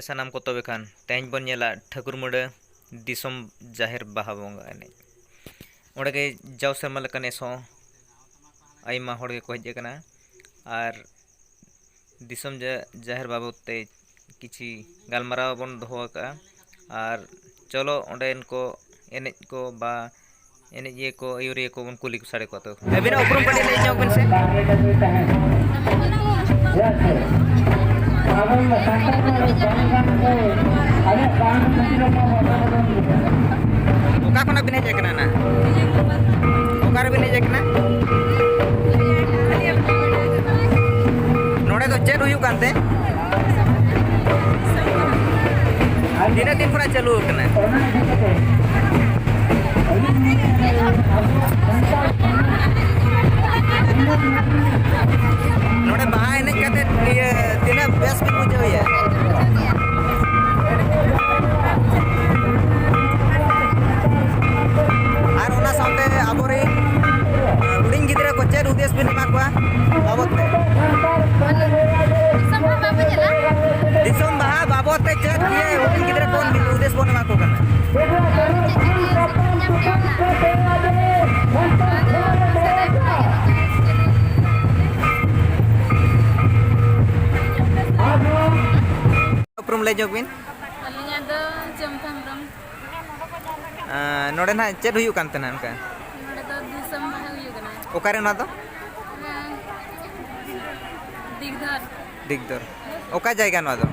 सानाम को तबे खान तेज बन नेला ठाकुर मुड़ा दिसम जाहिर बाहा बोंगा एने ओंडे के जाव सेरमा लेका नेस हों आयमा हड़ के को हेज कना आर दिसम जाहिर बाबत ते किछि गालमाराव बन दोहो का आर चलो ओंडेन को एनेज को बा एनेज ये को अयुरिया को बन कुली साड़े को तो अबिना उपरम पड़े ले जाओ बन से ओका कोना बिने जेकना ना ओकार बिने जेकना नोडे तो चेर हुयु कांते दिन दिन पूरा चालू कना नोडे बाहा एने कते दिन बेस भी बुझे होया आर ओना साथे आबोरे हुडिंग गिदरा को चेर उद्देश्य बिन माकवा बाबत में दिसम बाहा बाबत ते चेर ये हुडिंग गिदरा कोन उद्देश्य बन माको कना उपरम ले जोगिन अलिया दो जमथामरम नोडे ना चेर हुयु कांते ना उनका नोडे दो दिसम बाहा हुयु कना ओकारे ना तो दिगधर ओका जायगा ना तो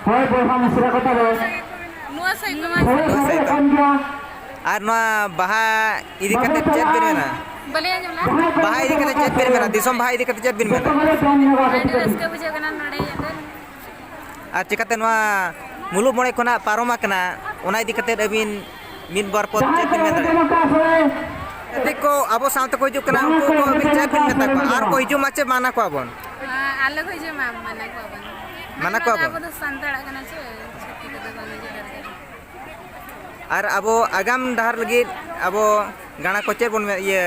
होय बोहा मसरा कथा बो नुआ सहित आर ना बाहा इदी कते चेत बिन मेना बले जमला बाहा इदी कते चेत बिन मेना दिसम बाहा इदी कते चेत बिन मेना आडी रस्का बुझे कना नडे यादर आर चिकाते नवा मुलुग मोणे कोना पारोमा कना ओना इदी कते अबिन मिन बार पद चेत बिन मेना देखो अब सावते को हिजु कना उनको को अबिन चेत बिन मेता को आर को हिजु माचे माना को अबन अलग हो जे माना को बन माना को अब तो संतड़ा कना छे छत्ती के तो बने जे आर अबो आगाम डाहर लगी अबो गाना को चेर बन ये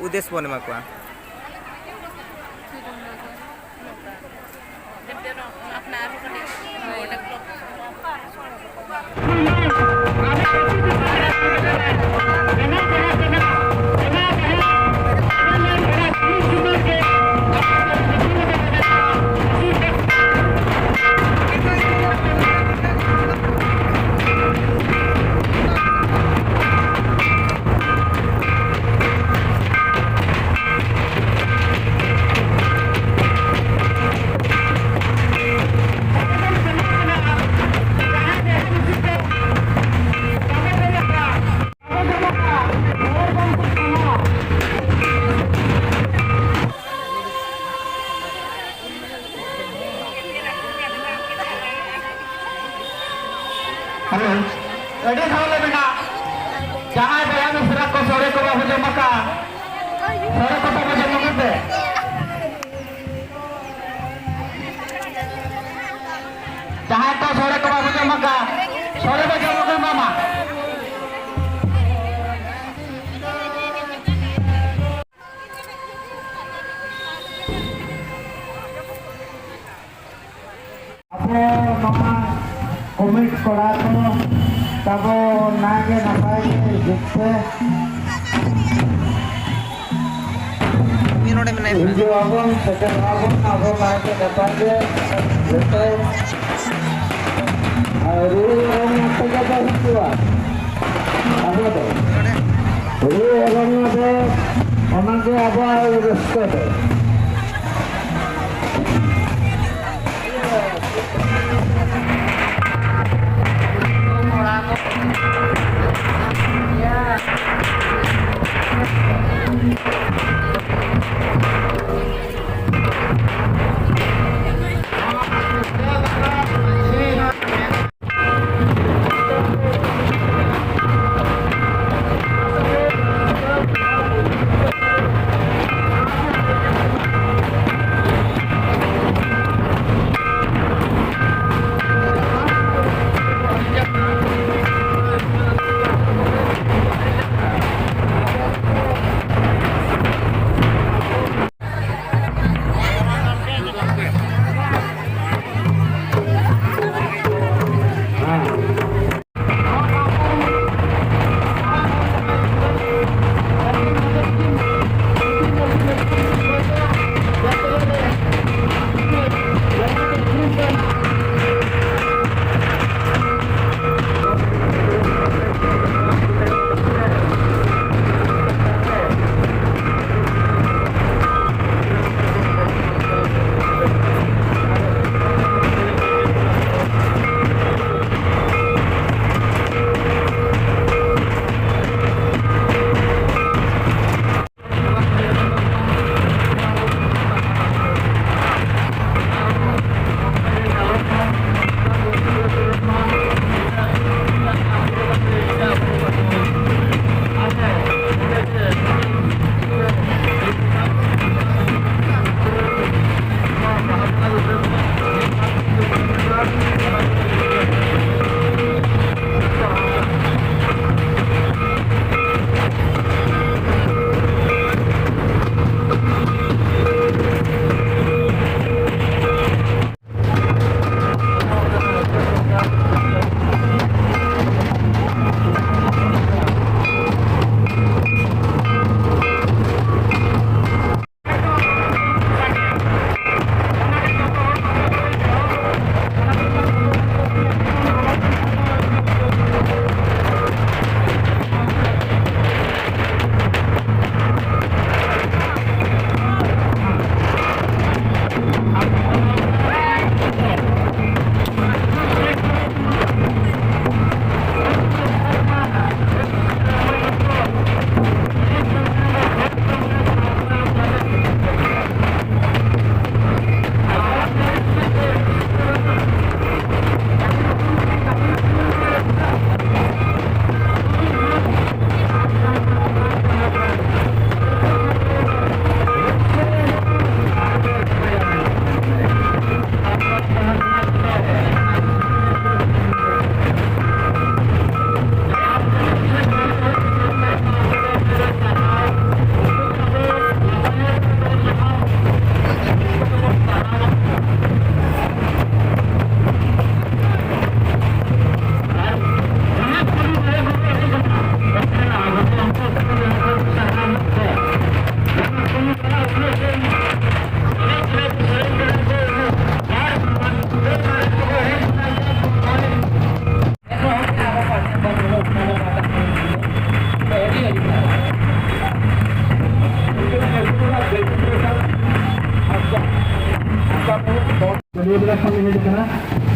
उद्देश्य बन माकुआ अपना आप हेलो एडे खाले बेटा जहां बया में सरा को सोरे को बाबू जमका सोरे को बाबू जमके जहां तो सोरे को बाबू जमका सोरे को जमके मामा अपने मामा कमिट करा तो तब नागे नपाय के जिससे मिनोडे में नहीं जो अपन सेकंड अब लाके नपाय के जिससे और ये तो जगह हुआ अब तो ये एवं में ओनाके अब रेस्पेक्ट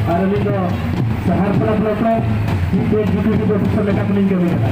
और अली तो शहर पर ब्लॉक में जीपीएस ऑफिसर लेकर अपनी कमी है।